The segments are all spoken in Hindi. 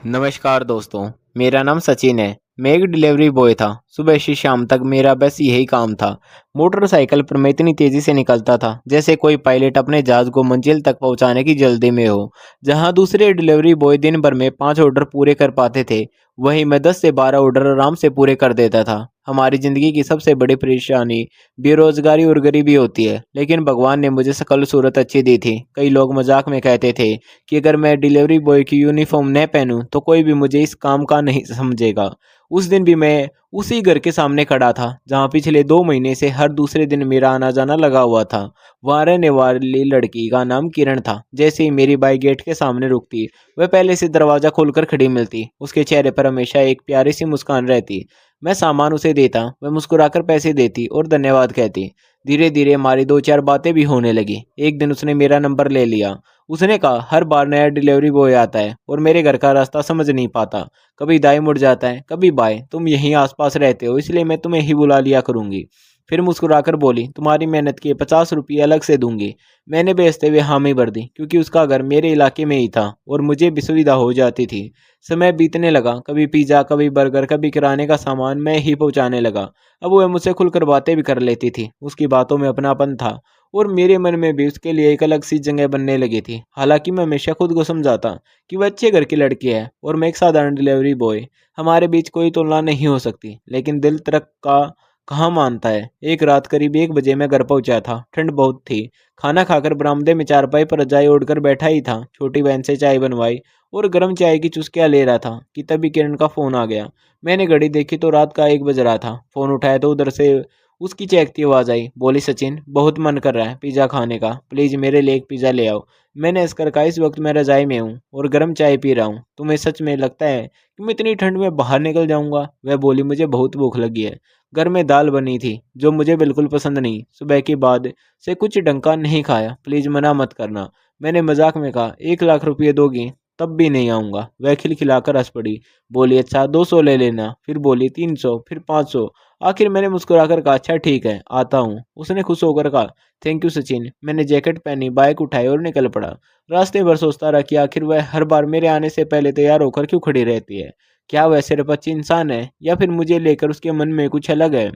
नमस्कार दोस्तों, मेरा नाम सचिन है। मैं एक डिलीवरी बॉय था। सुबह से शाम तक मेरा बस यही काम था। मोटरसाइकिल पर मैं इतनी तेज़ी से निकलता था जैसे कोई पायलट अपने जहाज़ को मंजिल तक पहुंचाने की जल्दी में हो। जहां दूसरे डिलीवरी बॉय दिन भर में 5 ऑर्डर पूरे कर पाते थे, वहीं मैं 10 से 12 ऑर्डर आराम से पूरे कर देता था। हमारी ज़िंदगी की सबसे बड़ी परेशानी बेरोज़गारी और गरीबी होती है, लेकिन भगवान ने मुझे शकल सूरत अच्छी दी थी। कई लोग मजाक में कहते थे कि अगर मैं डिलीवरी बॉय की यूनिफॉर्म न पहनूं तो कोई भी मुझे इस काम का नहीं समझेगा। उस दिन भी मैं उसी घर के सामने खड़ा था जहां पिछले 2 महीने से हर दूसरे दिन मेरा आना जाना लगा हुआ था। वहां रहने वाली लड़की का नाम किरण था। जैसे ही मेरी बाइक गेट के सामने रुकती, वह पहले से दरवाजा खोलकर खड़ी मिलती। उसके चेहरे पर हमेशा एक प्यारी सी मुस्कान रहती। मैं सामान उसे देता, वह मुस्कुराकर पैसे देती और धन्यवाद कहती। धीरे धीरे हमारी 2-4 बातें भी होने लगी। एक दिन उसने मेरा नंबर ले लिया। उसने कहा, हर बार नया डिलीवरी बॉय आता है और मेरे घर का रास्ता समझ नहीं पाता। कभी दाएं मुड़ जाता है, कभी बाएं। तुम यहीं आसपास रहते हो, इसलिए मैं तुम्हें ही बुला लिया करूंगी। फिर मुस्कुराकर बोली, तुम्हारी मेहनत के 50 रुपये अलग से दूंगी। मैंने बेचते हुए हामी भर दी, क्योंकि उसका घर मेरे इलाके में ही था और मुझे भी सुविधा हो जाती थी। समय बीतने लगा। कभी पिज्ज़ा, कभी बर्गर, कभी किराने का सामान मैं ही पहुंचाने लगा। अब वह मुझसे खुलकर बातें भी कर लेती थी। उसकी बातों में अपनापन था और मेरे मन में भी उसके लिए एक अलग सी जगह बनने लगी थी। हालांकि मैं हमेशा खुद को समझाता कि वह अच्छे घर की लड़की है और मैं एक साधारण डिलीवरी बॉय। हमारे बीच कोई तुलना नहीं हो सकती, लेकिन दिल तरक का कहाँ मानता है। एक रात करीब 1 बजे मैं घर पहुंचा था। ठंड बहुत थी। खाना खाकर बरामदे में चारपाई पर रजाई ओढ़कर बैठा ही था। छोटी बहन से चाय बनवाई और गर्म चाय की चुस्कियां ले रहा था कि तभी किरण का फोन आ गया। मैंने घड़ी देखी तो रात का 1 बज रहा था। फोन उठाया तो उधर से उसकी चहकती आवाज आई। बोली, सचिन, बहुत मन कर रहा है पिज़्ज़ा खाने का, प्लीज़ मेरे लिए एक पिज़्ज़ा ले आओ। मैंने हंसकर कहा, इस वक्त मैं रजाई में हूँ और गर्म चाय पी रहा हूँ। तुम्हें सच में लगता है कि मैं इतनी ठंड में बाहर निकल जाऊंगा? वह बोली, मुझे बहुत भूख लगी है। घर में दाल बनी थी जो मुझे बिल्कुल पसंद नहीं। सुबह के बाद से कुछ ढंग का नहीं खाया, प्लीज़ मना मत करना। मैंने मजाक में कहा, 1 लाख रुपये दोगी तब भी नहीं आऊंगा। वह खिलखिलाकर हंस पड़ी। बोली, अच्छा 200 ले लेना। फिर बोली 300, फिर 500। आखिर मैंने मुस्कुराकर कहा, अच्छा ठीक है, आता हूँ। उसने खुश होकर कहा, थैंक यू सचिन। मैंने जैकेट पहनी, बाइक उठाई और निकल पड़ा। रास्ते भर सोचता रहा कि आखिर वह हर बार मेरे आने से पहले तैयार होकर क्यों खड़ी रहती है। क्या वह सिर्फ अच्छी इंसान है या फिर मुझे लेकर उसके मन में कुछ अलग है?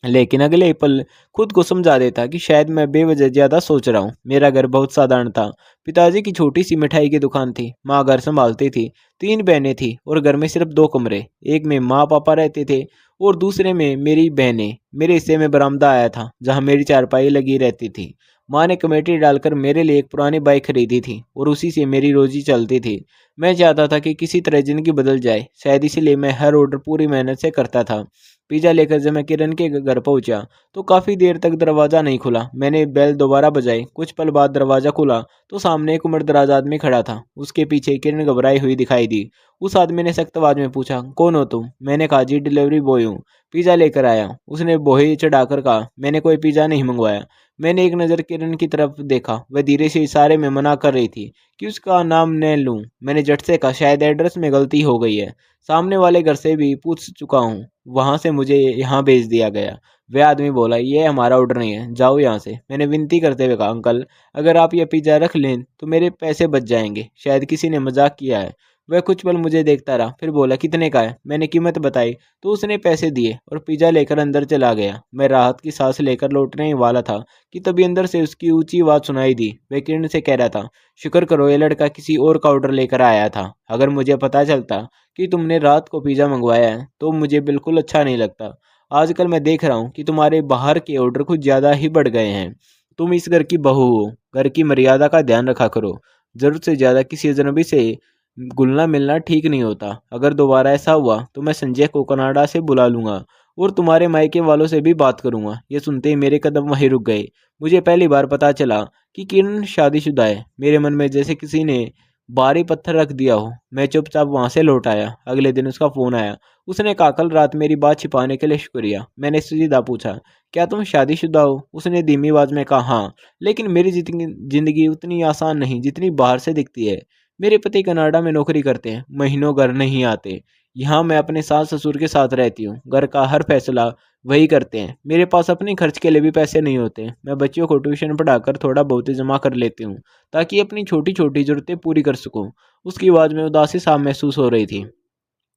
लेकिन अगले ही पल खुद को समझा देता कि शायद मैं बेवजह ज्यादा सोच रहा हूँ। मेरा घर बहुत साधारण था। पिताजी की छोटी सी मिठाई की दुकान थी। माँ घर संभालती थी। 3 बहनें थी और घर में सिर्फ 2 कमरे। एक में माँ पापा रहते थे और दूसरे में मेरी बहनें। मेरे हिस्से में बरामदा आया था जहाँ मेरी चारपाई लगी रहती थी। माँ ने कमेटी डालकर मेरे लिए एक पुरानी बाइक खरीदी थी और उसी से मेरी रोजी चलती थी। मैं चाहता था कि किसी तरह जिंदगी बदल जाए। शायद इसीलिए मैं हर ऑर्डर पूरी मेहनत से करता था। पिज़्ज़ा लेकर जब मैं किरण के घर पहुंचा तो काफ़ी देर तक दरवाज़ा नहीं खुला। मैंने बेल दोबारा बजाई। कुछ पल बाद दरवाज़ा खुला तो सामने एक उम्रदराज आदमी खड़ा था। उसके पीछे किरण घबराई हुई दिखाई दी। उस आदमी ने सख्त आवाज में पूछा, कौन हो तुम? मैंने कहा, जी डिलीवरी बॉय हूँ, पिज़्ज़ा लेकर आया। उसने बोहे चढ़ाकर कहा, मैंने कोई पिज़्ज़ा नहीं मंगवाया। मैंने एक नज़र किरण की तरफ देखा। वह धीरे से इशारे में मना कर रही थी कि उसका नाम न लूं। मैंने झट से कहा, शायद एड्रेस में गलती हो गई है। सामने वाले घर से भी पूछ चुका हूँ, वहां से मुझे यहाँ भेज दिया गया। वह आदमी बोला, ये हमारा ऑर्डर नहीं है, जाओ यहाँ से। मैंने विनती करते हुए कहा, अंकल, अगर आप ये पिज्ज़ा रख लें तो मेरे पैसे बच जाएंगे। शायद किसी ने मजाक किया है। वह कुछ पल मुझे देखता रहा, फिर बोला, कितने का है? मैंने कीमत बताई तो उसने पैसे दिए और पिज्ज़ा लेकर अंदर चला गया। मैं राहत की सांस लेकर लौटने ही वाला था कि तभी अंदर से उसकी ऊंची आवाज सुनाई दी। वह किरण से कह रहा था, शुक्र करो ये लड़का किसी और का ऑर्डर लेकर आया था। अगर मुझे पता चलता कि तुमने रात को पिज़्ज़ा मंगवाया है तो मुझे बिल्कुल अच्छा नहीं लगता। आजकल मैं देख रहा हूँ कि तुम्हारे बाहर के ऑर्डर कुछ ज़्यादा ही बढ़ गए हैं। तुम इस घर की बहू हो, घर की मर्यादा का ध्यान रखा करो। ज़रूरत से ज़्यादा किसी अजनबी से घुलना मिलना ठीक नहीं होता। अगर दोबारा ऐसा हुआ तो मैं संजय को कनाडा से बुला लूंगा और तुम्हारे मायके वालों से भी बात करूंगा। ये सुनते ही मेरे कदम वहीं रुक गए। मुझे पहली बार पता चला कि किरण शादीशुदा है। मेरे मन में जैसे किसी ने भारी पत्थर रख दिया हो। मैं चुपचाप वहां से लौट आया। अगले दिन उसका फोन आया। उसने कहा, कल रात मेरी बात छिपाने के लिए शुक्रिया। मैंने सीधा पूछा, क्या तुम शादीशुदा हो? उसने धीमी आवाज में कहा, हाँ, लेकिन मेरी जिंदगी उतनी आसान नहीं जितनी बाहर से दिखती है। मेरे पति कनाडा में नौकरी करते हैं, महीनों घर नहीं आते। यहाँ मैं अपने सास ससुर के साथ रहती हूँ। घर का हर फैसला वही करते हैं। मेरे पास अपने खर्च के लिए भी पैसे नहीं होते। मैं बच्चियों को ट्यूशन पढ़ाकर थोड़ा बहुत ही जमा कर लेती हूँ ताकि अपनी छोटी छोटी ज़रूरतें पूरी कर सकूँ। उसकी आवाज़ में उदासी साफ महसूस हो रही थी।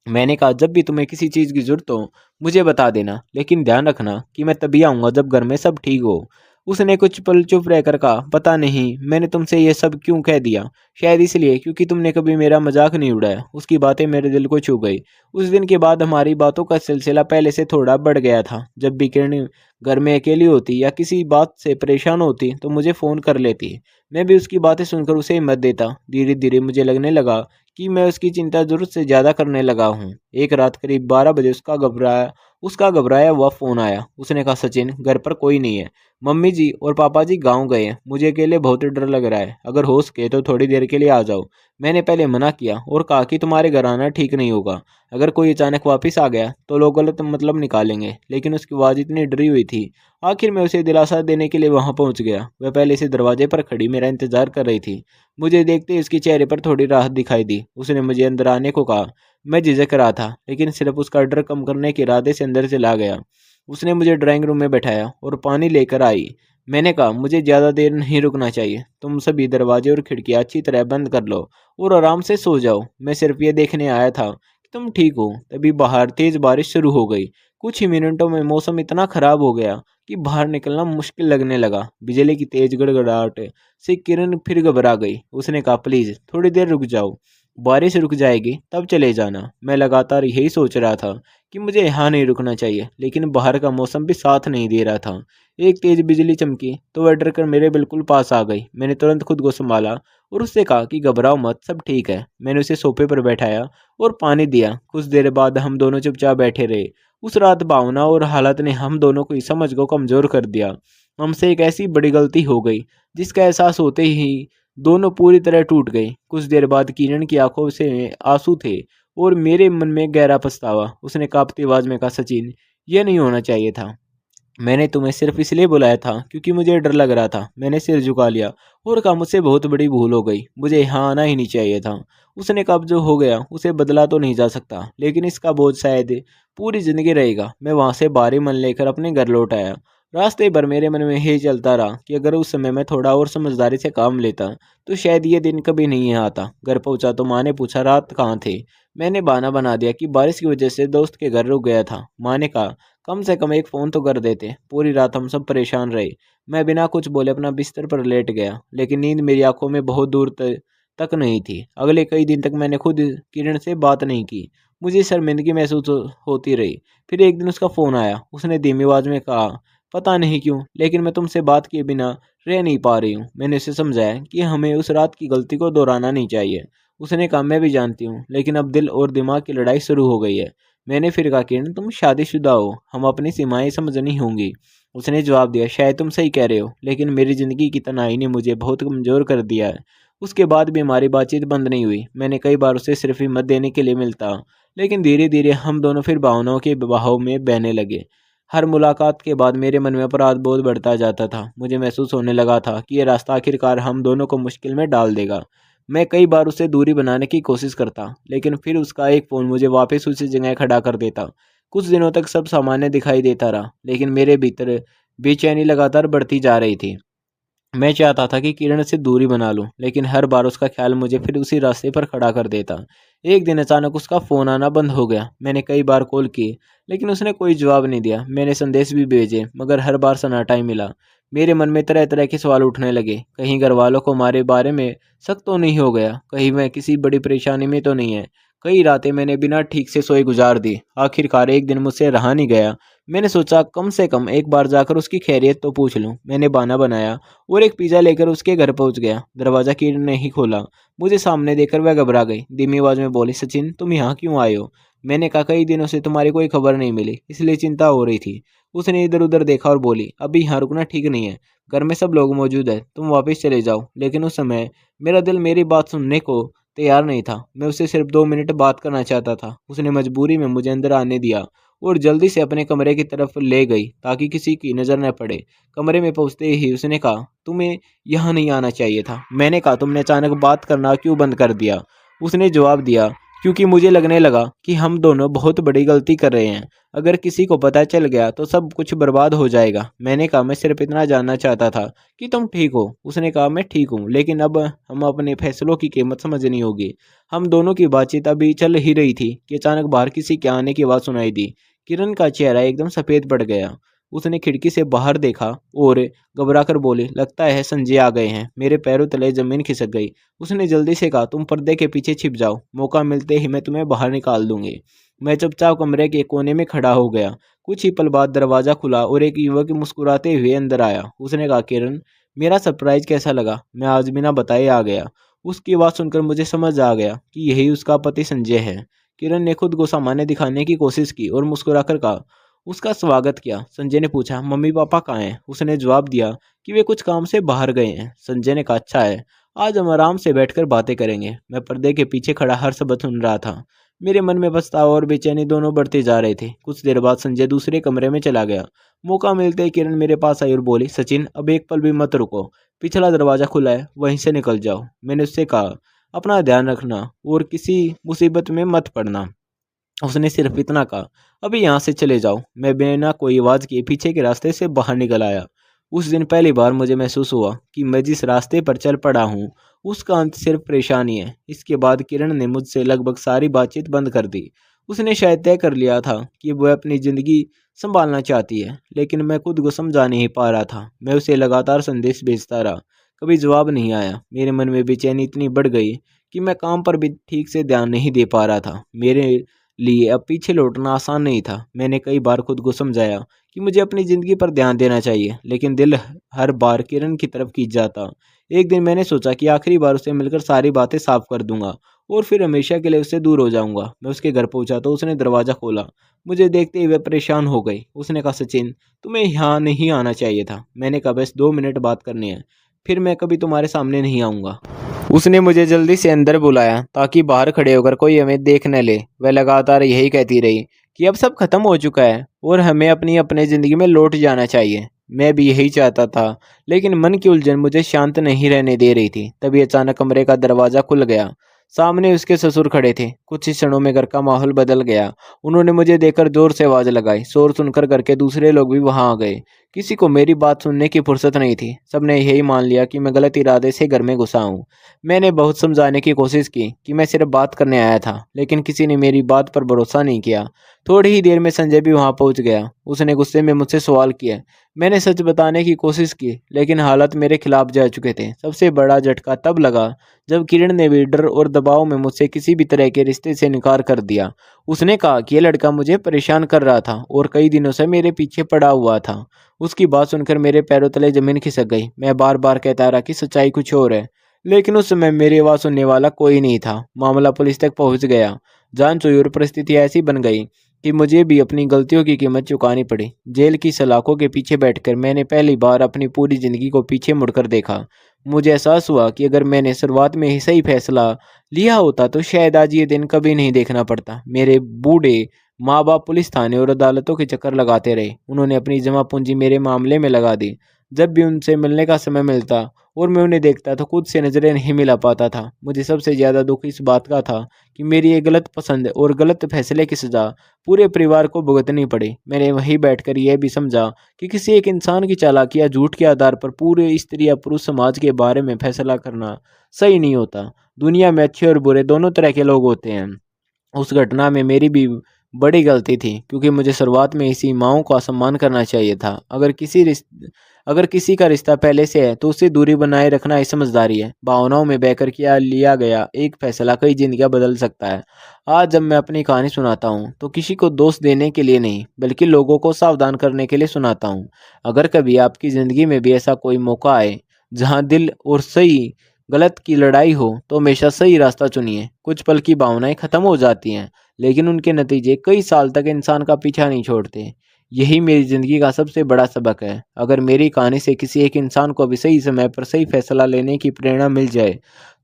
मैंने कहा, जब भी तुम्हें किसी चीज़ की ज़रूरत हो मुझे बता देना, लेकिन ध्यान रखना कि मैं तभी आऊँगा जब घर में सब ठीक हो। उसने कुछ पल चुप रहकर कहा, पता नहीं मैंने तुमसे ये सब क्यों कह दिया। शायद इसलिए क्योंकि तुमने कभी मेरा मजाक नहीं उड़ाया। उसकी बातें मेरे दिल को छू गई। उस दिन के बाद हमारी बातों का सिलसिला पहले से थोड़ा बढ़ गया था। जब भी किरण घर में अकेली होती या किसी बात से परेशान होती तो मुझे फ़ोन कर लेती। मैं भी उसकी बातें सुनकर उसे हिम्मत देता। धीरे धीरे मुझे लगने लगा कि मैं उसकी चिंता ज़रूरत से ज़्यादा करने लगा हूँ। एक रात करीब 12 बजे उसका घबराया हुआ फ़ोन आया। उसने कहा, सचिन घर पर कोई नहीं है। मम्मी जी और पापा जी गाँव गए हैं। मुझे अकेले बहुत डर लग रहा है। अगर हो सके तो थोड़ी देर के लिए आ जाओ। मैंने पहले मना किया और कहा कि तुम्हारे घर आना ठीक नहीं होगा। अगर कोई अचानक वापस आ गया तो लोग गलत मतलब निकालेंगे। लेकिन उसकी आवाज़ इतनी डरी हुई थी। आखिर मैं उसे दिलासा देने के लिए वहाँ पहुँच गया। वह पहले से दरवाजे पर खड़ी मेरा इंतज़ार कर रही थी। मुझे देखते ही उसके चेहरे पर थोड़ी राहत दिखाई दी। उसने मुझे अंदर आने को कहा। मैं झिझक रहा था, लेकिन सिर्फ उसका डर कम करने के इरादे से अंदर चला गया। उसने मुझे ड्राइंग रूम में बैठाया और पानी लेकर आई। मैंने कहा, मुझे ज़्यादा देर नहीं रुकना चाहिए। तुम सभी दरवाजे और खिड़कियाँ अच्छी तरह बंद कर लो और आराम से सो जाओ। मैं सिर्फ ये देखने आया था कि तुम ठीक हो। तभी बाहर तेज़ बारिश शुरू हो गई। कुछ ही मिनटों में मौसम इतना ख़राब हो गया कि बाहर निकलना मुश्किल लगने लगा। बिजली की तेज़ गड़गड़ाहट से किरण फिर घबरा गई। उसने कहा, प्लीज़ थोड़ी देर रुक जाओ, बारिश रुक जाएगी तब चले जाना। मैं लगातार यही सोच रहा था कि मुझे यहाँ नहीं रुकना चाहिए, लेकिन बाहर का मौसम भी साथ नहीं दे रहा था। एक तेज बिजली चमकी तो वह डर कर मेरे बिल्कुल पास आ गई। मैंने तुरंत खुद को संभाला और उससे कहा कि घबराओ मत, सब ठीक है। मैंने उसे सोफे पर बैठाया और पानी दिया। कुछ देर बाद हम दोनों चुपचाप बैठे रहे। उस रात भावना और हालत ने हम दोनों की समझ को कमज़ोर कर दिया। हमसे एक ऐसी बड़ी गलती हो गई जिसका एहसास होते ही दोनों पूरी तरह टूट गए। कुछ देर बाद किरण की आंखों से आंसू थे और मेरे मन में गहरा पछतावा। उसने कांपती आवाज में कहा, सचिन यह नहीं होना चाहिए था। मैंने तुम्हें सिर्फ इसलिए बुलाया था क्योंकि मुझे डर लग रहा था। मैंने सिर झुका लिया और कहा, मुझसे बहुत बड़ी भूल हो गई, मुझे यहाँ आना ही नहीं चाहिए था। उसने कहा, अब जो हो गया उसे बदला तो नहीं जा सकता, लेकिन इसका बोझ शायद पूरी जिंदगी रहेगा। मैं वहां से भारी मन लेकर अपने घर लौट आया। रास्ते भर मेरे मन में यही चलता रहा कि अगर उस समय मैं थोड़ा और समझदारी से काम लेता तो शायद ये दिन कभी नहीं आता। घर पहुंचा तो माँ ने पूछा, रात कहाँ थे। मैंने बहाना बना दिया कि बारिश की वजह से दोस्त के घर रुक गया था। माँ ने कहा, कम से कम एक फ़ोन तो कर देते। पूरी रात हम सब परेशान रहे। मैं बिना कुछ बोले अपना बिस्तर पर लेट गया, लेकिन नींद मेरी आंखों में बहुत दूर तक नहीं थी। अगले कई दिन तक मैंने खुद किरण से बात नहीं की। मुझे शर्मिंदगी महसूस होती रही। फिर एक दिन उसका फ़ोन आया। उसने धीमी आवाज़ में कहा, पता नहीं क्यों लेकिन मैं तुमसे बात किए बिना रह नहीं पा रही हूँ। मैंने उसे समझाया कि हमें उस रात की गलती को दोहराना नहीं चाहिए। उसने कहा, मैं भी जानती हूँ, लेकिन अब दिल और दिमाग की लड़ाई शुरू हो गई है। मैंने फिर कहा, किरण तुम शादीशुदा हो, हम अपनी सीमाएं समझनी होंगी। उसने जवाब दिया, शायद तुम सही कह रहे हो, लेकिन मेरी ज़िंदगी की तन्हाई ने मुझे बहुत कमज़ोर कर दिया है। उसके बाद भी हमारी बातचीत बंद नहीं हुई। मैंने कई बार उसे सिर्फ हिम्मत देने के लिए मिलता, लेकिन धीरे धीरे हम दोनों फिर भावनाओं के बहाव में बहने लगे। हर मुलाकात के बाद मेरे मन में अपराध बोध बढ़ता जाता था। मुझे महसूस होने लगा था कि यह रास्ता आखिरकार हम दोनों को मुश्किल में डाल देगा। मैं कई बार उससे दूरी बनाने की कोशिश करता, लेकिन फिर उसका एक फ़ोन मुझे वापस उसी जगह खड़ा कर देता। कुछ दिनों तक सब सामान्य दिखाई देता रहा, लेकिन मेरे भीतर बेचैनी लगातार बढ़ती जा रही थी। मैं चाहता था कि किरण से दूरी बना लूं, लेकिन हर बार उसका ख्याल मुझे फिर उसी रास्ते पर खड़ा कर देता। एक दिन अचानक उसका फ़ोन आना बंद हो गया। मैंने कई बार कॉल की, लेकिन उसने कोई जवाब नहीं दिया। मैंने संदेश भी भेजे, मगर हर बार सन्नाटा ही मिला। मेरे मन में तरह तरह के सवाल उठने लगे। कहीं घर वालों को हमारे बारे में शक तो नहीं हो गया, कहीं मैं किसी बड़ी परेशानी में तो नहीं है। कई रातें मैंने बिना ठीक से सोए गुजार दी। आखिरकार एक दिन मुझसे रहा नहीं गया। मैंने सोचा कम से कम एक बार जाकर उसकी खैरियत तो पूछ लूं। मैंने बहाना बनाया और एक पिज़्ज़ा लेकर उसके घर पहुंच गया। दरवाज़ा किरण ने ही खोला। मुझे सामने देखकर वह घबरा गई। धीमी आवाज़ में बोली, सचिन तुम यहाँ क्यों आए हो। मैंने कहा, कई दिनों से तुम्हारी कोई खबर नहीं मिली, इसलिए चिंता हो रही थी। उसने इधर उधर देखा और बोली, अभी यहाँ रुकना ठीक नहीं है, घर में सब लोग मौजूद है, तुम वापस चले जाओ। लेकिन उस समय मेरा दिल मेरी बात सुनने को तैयार नहीं था। मैं उससे सिर्फ 2 मिनट बात करना चाहता था। उसने मजबूरी में मुझे अंदर आने दिया और जल्दी से अपने कमरे की तरफ ले गई ताकि किसी की नज़र न पड़े। कमरे में पहुंचते ही उसने कहा, तुम्हें यहाँ नहीं आना चाहिए था। मैंने कहा, तुमने अचानक बात करना क्यों बंद कर दिया। उसने जवाब दिया, क्योंकि मुझे लगने लगा कि हम दोनों बहुत बड़ी गलती कर रहे हैं। अगर किसी को पता चल गया तो सब कुछ बर्बाद हो जाएगा। मैंने कहा, मैं सिर्फ इतना जानना चाहता था कि तुम ठीक हो। उसने कहा, मैं ठीक हूँ, लेकिन अब हम अपने फैसलों की कीमत समझनी होगी। हम दोनों की बातचीत अभी चल ही रही थी कि अचानक बाहर किसी के आने की आवाज़ सुनाई दी। किरण का चेहरा एकदम सफ़ेद पड़ गया। उसने खिड़की से बाहर देखा और घबरा कर बोली, लगता है संजय आ गए हैं। मेरे पैरों तले जमीन खिसक गई। उसने जल्दी से कहा, तुम पर्दे के पीछे छिप जाओ, मौका मिलते ही मैं तुम्हें बाहर निकाल दूंगी। मैं चुपचाप कमरे के कोने में खड़ा हो गया। कुछ ही पल बाद दरवाज़ा खुला और एक युवक मुस्कुराते हुए अंदर आया। उसने कहा, किरण, मेरा सरप्राइज कैसा लगा? मैं आज बिना बताए आ गया। उसकी बात सुनकर मुझे समझ आ गया कि यही उसका पति संजय है। किरण ने खुद को सामान्य दिखाने की कोशिश की और मुस्कुराकर कहा, उसका स्वागत किया। संजय ने पूछा, मम्मी पापा कहाँ हैं? उसने जवाब दिया कि वे कुछ काम से बाहर गए हैं। संजय ने कहा, अच्छा है, आज हम आराम से बैठकर बातें करेंगे। मैं पर्दे के पीछे खड़ा हर शब्द सुन रहा था। मेरे मन में पछतावा और बेचैनी दोनों बढ़ते जा रहे थे। कुछ देर बाद संजय दूसरे कमरे में चला गया। मौका मिलते ही किरण मेरे पास आई और बोली, सचिन, अब एक पल भी मत रुको। पिछला दरवाजा खुला है, वहीं से निकल जाओ। मैंने उससे कहा, अपना ध्यान रखना और किसी मुसीबत में मत पड़ना। उसने सिर्फ इतना कहा, अभी यहाँ से चले जाओ। मैं बिना कोई आवाज़ किए पीछे के रास्ते से बाहर निकल आया। उस दिन पहली बार मुझे महसूस हुआ कि मैं जिस रास्ते पर चल पड़ा हूँ उसका अंत सिर्फ परेशानी है। इसके बाद किरण ने मुझसे लगभग सारी बातचीत बंद कर दी। उसने शायद तय कर लिया था कि वह अपनी ज़िंदगी संभालना चाहती है, लेकिन मैं खुद को समझा नहीं पा रहा था। मैं उसे लगातार संदेश भेजता रहा, कभी जवाब नहीं आया। मेरे मन में बेचैनी इतनी बढ़ गई कि मैं काम पर भी ठीक से ध्यान नहीं दे पा रहा था। मेरे लिए अब पीछे लौटना आसान नहीं था। मैंने कई बार खुद को समझाया कि मुझे अपनी ज़िंदगी पर ध्यान देना चाहिए, लेकिन दिल हर बार किरण की तरफ खींच जाता। एक दिन मैंने सोचा कि आखिरी बार उसे मिलकर सारी बातें साफ कर दूंगा और फिर हमेशा के लिए उससे दूर हो जाऊंगा। मैं उसके घर पहुंचा तो उसने दरवाज़ा खोला। मुझे देखते ही वह परेशान हो गई। उसने कहा, सचिन, तुम्हें यहाँ नहीं आना चाहिए था। मैंने कहा, बस 2 मिनट बात करनी है, फिर मैं कभी तुम्हारे सामने नहीं आऊँगा। उसने मुझे जल्दी से अंदर बुलाया ताकि बाहर खड़े होकर कोई हमें देख न ले। वह लगातार यही कहती रही कि अब सब खत्म हो चुका है और हमें अपनी अपने ज़िंदगी में लौट जाना चाहिए। मैं भी यही चाहता था, लेकिन मन की उलझन मुझे शांत नहीं रहने दे रही थी। तभी अचानक कमरे का दरवाज़ा खुल गया। सामने उसके ससुर खड़े थे। कुछ ही क्षणों में घर का माहौल बदल गया। उन्होंने मुझे देखकर जोर से आवाज़ लगाई। शोर सुनकर घर के दूसरे लोग भी वहां आ गए। किसी को मेरी बात सुनने की फुर्सत नहीं थी। सबने यही मान लिया कि मैं गलत इरादे से घर में घुसा हूँ। मैंने बहुत समझाने की कोशिश की कि मैं सिर्फ बात करने आया था, लेकिन किसी ने मेरी बात पर भरोसा नहीं किया। थोड़ी ही देर में संजय भी वहां पहुंच गया। उसने गुस्से में मुझसे सवाल किया। मैंने सच बताने की कोशिश की, लेकिन हालात मेरे खिलाफ जा चुके थे। सबसे बड़ा झटका तब लगा जब किरण ने भी डर और दबाव में मुझसे किसी भी तरह के रिश्ते से इनकार कर दिया। उसने कहा कि यह लड़का मुझे परेशान कर रहा था और कई दिनों से मेरे पीछे पड़ा हुआ था। उसकी बात सुनकर मेरे पैरों तले जमीन खिसक गई। मैं बार बार कहता रहा कि सच्चाई कुछ और है, लेकिन उस समय मेरी आवाज़ सुनने वाला कोई नहीं था। मामला पुलिस तक पहुंच गया। जांच हुई और परिस्थिति ऐसी बन गई कि मुझे भी अपनी गलतियों की कीमत चुकानी पड़ी। जेल की सलाखों के पीछे बैठकर मैंने पहली बार अपनी पूरी जिंदगी को पीछे मुड़कर देखा। मुझे एहसास हुआ कि अगर मैंने शुरुआत में ही सही फैसला लिया होता तो शायद आज ये दिन कभी नहीं देखना पड़ता। मेरे बूढ़े माँ बाप पुलिस थाने और अदालतों के चक्कर लगाते रहे। उन्होंने अपनी जमा पूंजी मेरे मामले में लगा दी। जब भी उनसे मिलने का समय मिलता और मैं उन्हें देखता तो खुद से नजरें नहीं मिला पाता था। मुझे सबसे ज़्यादा दुख इस बात का था कि मेरी ये गलत पसंद और गलत फैसले की सज़ा पूरे परिवार को भुगतनी पड़ी। मैंने वहीं बैठकर यह भी समझा कि किसी एक इंसान की चालाकी या झूठ के आधार पर पूरे स्त्री या पुरुष समाज के बारे में फैसला करना सही नहीं होता। दुनिया में अच्छे और बुरे दोनों तरह के लोग होते हैं। उस घटना में मेरी भी बड़ी गलती थी, क्योंकि मुझे शुरुआत में इसी माँओं का सम्मान करना चाहिए था। अगर किसी का रिश्ता पहले से है तो उससे दूरी बनाए रखना ही समझदारी है। भावनाओं में बहकर किया लिया गया एक फैसला कई जिंदगियां बदल सकता है। आज जब मैं अपनी कहानी सुनाता हूँ तो किसी को दोष देने के लिए नहीं, बल्कि लोगों को सावधान करने के लिए सुनाता हूँ। अगर कभी आपकी ज़िंदगी में भी ऐसा कोई मौका आए जहाँ दिल और सही गलत की लड़ाई हो, तो हमेशा सही रास्ता चुनिए। कुछ पल की भावनाएं खत्म हो जाती हैं, लेकिन उनके नतीजे कई साल तक इंसान का पीछा नहीं छोड़ते। यही मेरी ज़िंदगी का सबसे बड़ा सबक है। अगर मेरी कहानी से किसी एक इंसान को भी सही समय पर सही फैसला लेने की प्रेरणा मिल जाए,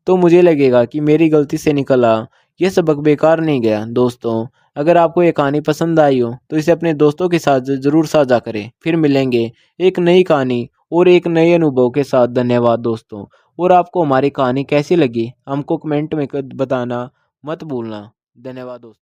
तो मुझे लगेगा कि मेरी गलती से निकला यह सबक बेकार नहीं गया। दोस्तों, अगर आपको ये कहानी पसंद आई हो तो इसे अपने दोस्तों के साथ ज़रूर साझा करें। फिर मिलेंगे एक नई कहानी और एक नए अनुभव के साथ। धन्यवाद दोस्तों। और आपको हमारी कहानी कैसी लगी हमको कमेंट में बताना मत भूलना। धन्यवाद दोस्तों।